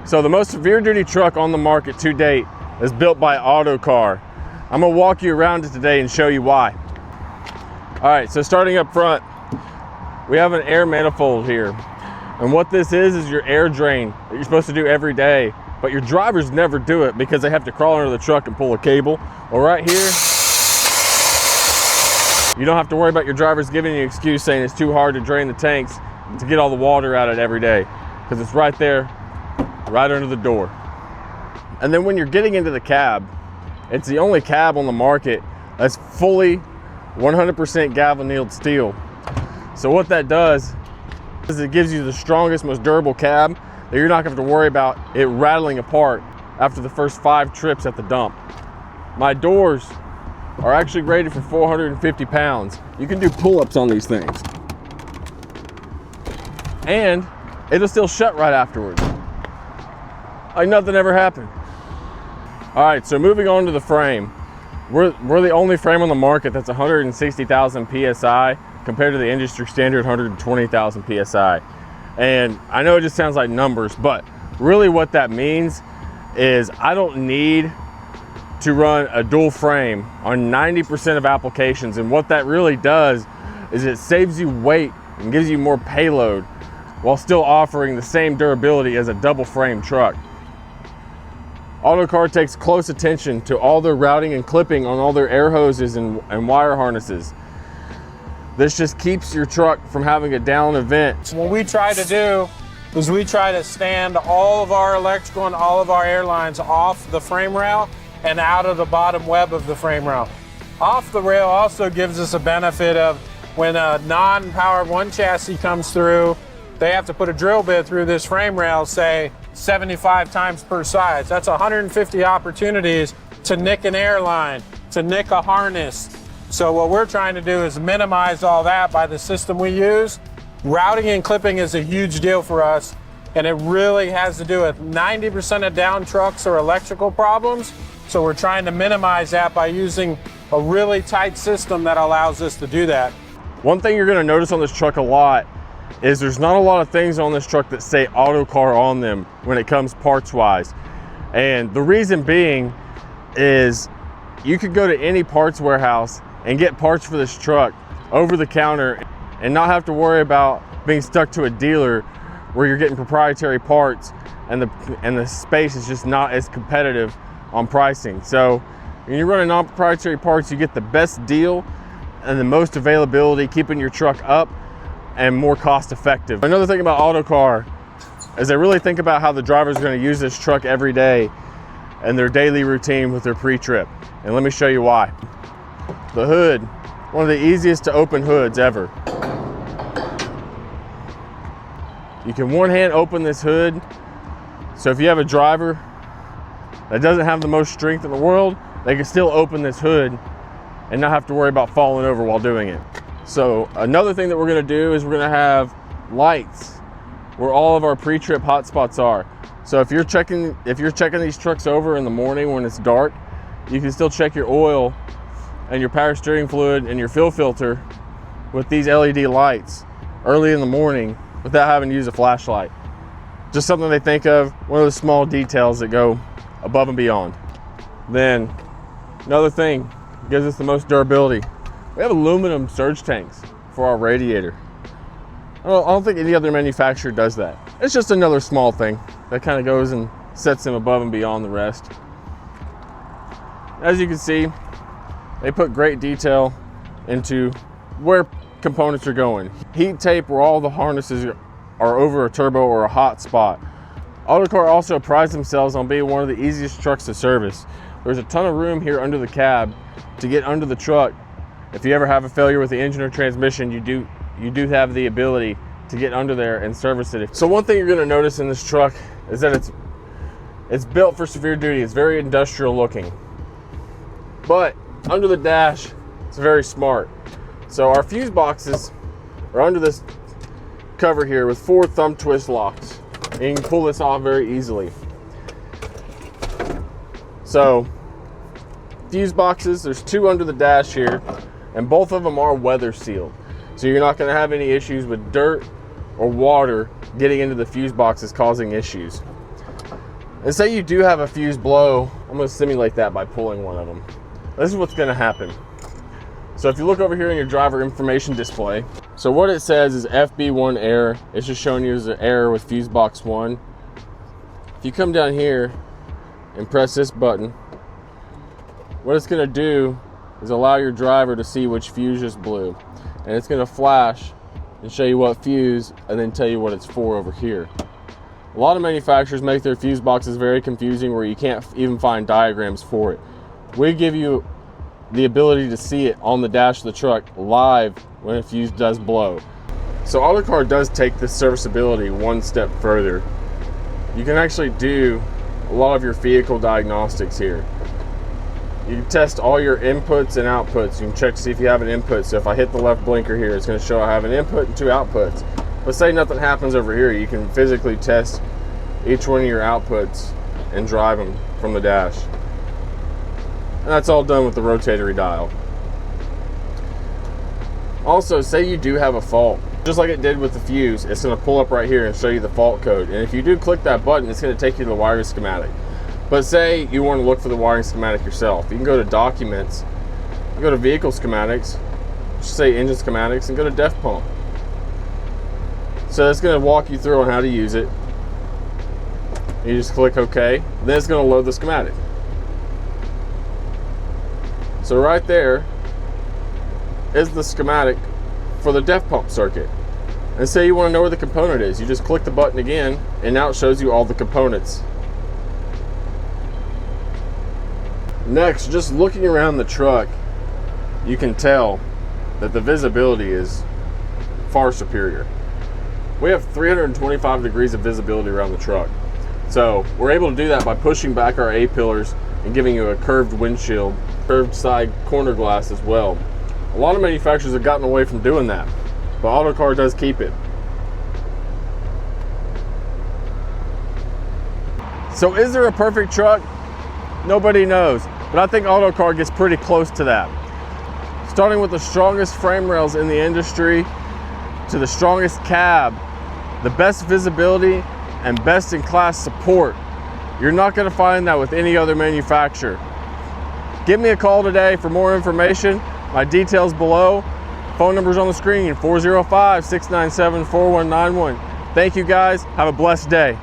So the most severe duty truck on the market to date is built by Autocar. I'm gonna walk you around it today and show you why. All right, so starting up front, we have an air manifold here. And what this is your air drain that you're supposed to do every day, but your drivers never do it because they have to crawl under the truck and pull a cable. Well, right here, you don't have to worry about your drivers giving you an excuse saying it's too hard to drain the tanks to get all the water out of it every day, because it's right there, right under the door. And then when you're getting into the cab, it's the only cab on the market that's fully 100% galvanized steel. So what that does is it gives you the strongest, most durable cab that you're not going to have to worry about it rattling apart after the first 5 trips at the dump. My doors are actually rated for 450 pounds. You can do pull-ups on these things. And it'll still shut right afterwards, like nothing ever happened. All right, so moving on to the frame. We're the only frame on the market that's 160,000 PSI compared to the industry standard 120,000 PSI. And I know it just sounds like numbers, but really what that means is I don't need to run a dual frame on 90% of applications. And what that really does is it saves you weight and gives you more payload while still offering the same durability as a double frame truck. Autocar takes close attention to all their routing and clipping on all their air hoses and wire harnesses. This just keeps your truck from having a down event. What we try to do is we try to stand all of our electrical and all of our air lines off the frame rail and out of the bottom web of the frame rail. Off the rail also gives us a benefit of when a non-powered 1 chassis comes through, they have to put a drill bit through this frame rail, say 75 times per size. That's 150 opportunities to nick an airline, to nick a harness. So what we're trying to do is minimize all that by the system we use. Routing and clipping is a huge deal for us, and it really has to do with 90% of down trucks are electrical problems. So we're trying to minimize that by using a really tight system that allows us to do that. One thing you're gonna notice on this truck a lot is there's not a lot of things on this truck that say Autocar on them when it comes parts wise. And the reason being is you could go to any parts warehouse and get parts for this truck over the counter and not have to worry about being stuck to a dealer where you're getting proprietary parts and the space is just not as competitive on pricing. So when you're running non-proprietary parts, you get the best deal and the most availability, keeping your truck up and more cost effective. Another thing about Autocar is they really think about how the drivers are going to use this truck every day and their daily routine with their pre-trip. And let me show you why. The hood, one of the easiest to open hoods ever. You can one hand open this hood. So if you have a driver that doesn't have the most strength in the world, they can still open this hood and not have to worry about falling over while doing it. So another thing that we're gonna do is we're gonna have lights where all of our pre-trip hotspots are. So if you're checking these trucks over in the morning when it's dark, you can still check your oil and your power steering fluid and your fuel filter with these LED lights early in the morning without having to use a flashlight. Just something they think of, one of the small details that go above and beyond. Then another thing gives us the most durability. We have aluminum surge tanks for our radiator. I don't think any other manufacturer does that. It's just another small thing that kind of goes and sets them above and beyond the rest. As you can see, they put great detail into where components are going. Heat tape where all the harnesses are over a turbo or a hot spot. Autocar also prides themselves on being one of the easiest trucks to service. There's a ton of room here under the cab to get under the truck. If you ever have a failure with the engine or transmission, you do have the ability to get under there and service it. So one thing you're going to notice in this truck is that it's built for severe duty. It's very industrial looking. But under the dash, it's very smart. So our fuse boxes are under this cover here with 4 thumb twist locks. And you can pull this off very easily. So fuse boxes, there's 2 under the dash here, and both of them are weather sealed. So you're not going to have any issues with dirt or water getting into the fuse boxes causing issues. And say you do have a fuse blow, I'm gonna simulate that by pulling one of them. This is what's gonna happen. So if you look over here in your driver information display, so what it says is FB1 error. It's just showing you as an error with fuse box 1. If you come down here and press this button, what it's gonna do is allow your driver to see which fuse just blew. And it's gonna flash and show you what fuse and then tell you what it's for over here. A lot of manufacturers make their fuse boxes very confusing where you can't even find diagrams for it. We give you the ability to see it on the dash of the truck live when a fuse does blow. So Autocar does take this serviceability one step further. You can actually do a lot of your vehicle diagnostics here. You can test all your inputs and outputs. You can check to see if you have an input. So if I hit the left blinker here, it's going to show I have an input and 2 outputs. Let's say nothing happens over here. You can physically test each one of your outputs and drive them from the dash. And that's all done with the rotatory dial. Also, say you do have a fault. Just like it did with the fuse, it's going to pull up right here and show you the fault code. And if you do click that button, it's going to take you to the wiring schematic. But say you want to look for the wiring schematic yourself. You can go to Documents, you go to Vehicle Schematics, just say Engine Schematics, and go to Def Pump. So it's going to walk you through on how to use it. You just click OK, then it's going to load the schematic. So right there is the schematic for the Def Pump circuit. And say you want to know where the component is, you just click the button again, and now it shows you all the components. Next, just looking around the truck, you can tell that the visibility is far superior. We have 325 degrees of visibility around the truck. So we're able to do that by pushing back our A-pillars and giving you a curved windshield, curved side corner glass as well. A lot of manufacturers have gotten away from doing that, but Autocar does keep it. So is there a perfect truck? Nobody knows, but I think Autocar gets pretty close to that. Starting with the strongest frame rails in the industry to the strongest cab, the best visibility, and best in class support. You're not going to find that with any other manufacturer. Give me a call today for more information. My details below. Phone number's on the screen, 405-697-4191. Thank you guys. Have a blessed day.